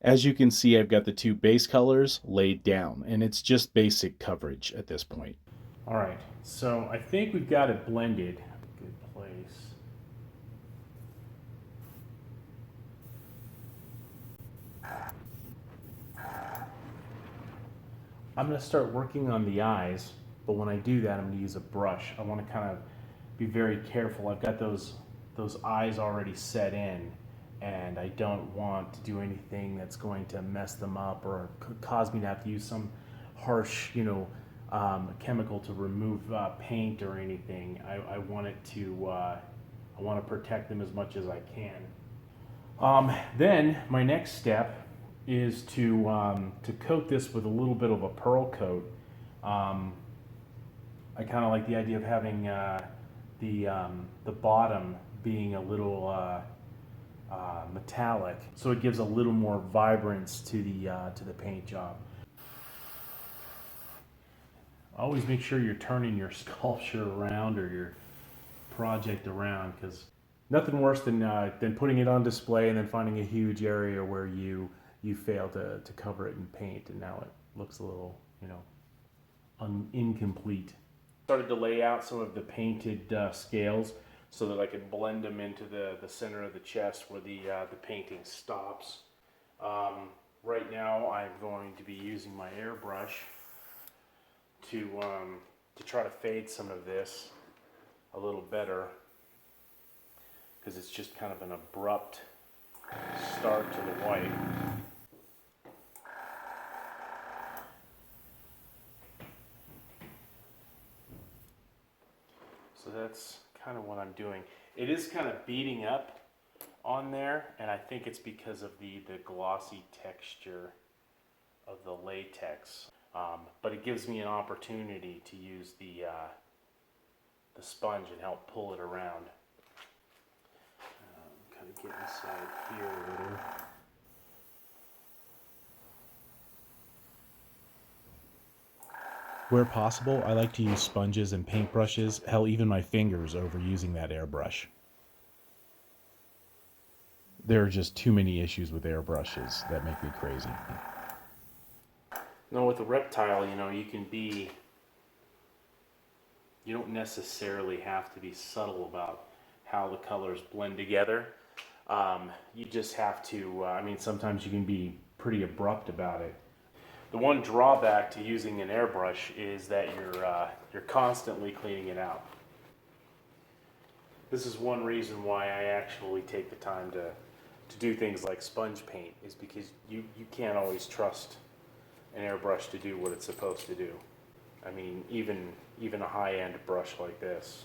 As you can see, I've got the two base colors laid down, and it's just basic coverage at this point. All right, so I think we've got it blended. Good place. I'm going to start working on the eyes, but when I do that, I'm going to use a brush. I want to kind of be very careful. I've got those eyes already set in, and I don't want to do anything that's going to mess them up or cause me to have to use some harsh, chemical to remove paint or anything. I want it to, I want to protect them as much as I can. Then my next step is to coat this with a little bit of a pearl coat. I kind of like the idea of having the bottom being a little metallic, so it gives a little more vibrance to the paint job. Always make sure you're turning your sculpture around or your project around, because nothing worse than putting it on display and then finding a huge area where you fail to cover it in paint, and now it looks a little incomplete. Started to lay out some of the painted scales so that I could blend them into the center of the chest where the painting stops. Right now I'm going to be using my airbrush to try to fade some of this a little better, because it's just kind of an abrupt start to the white. So that's kind of what I'm doing. It is kind of beating up on there, and I think it's because of the glossy texture of the latex. But it gives me an opportunity to use the sponge and help pull it around. Kind of get inside here a little. Where possible, I like to use sponges and paintbrushes, hell, even my fingers, over using that airbrush. There are just too many issues with airbrushes that make me crazy. No, with a reptile, you don't necessarily have to be subtle about how the colors blend together. You just have to, sometimes you can be pretty abrupt about it. The one drawback to using an airbrush is that you're constantly cleaning it out. This is one reason why I actually take the time to do things like sponge paint, is because you can't always trust an airbrush to do what it's supposed to do. I mean, even a high-end brush like this.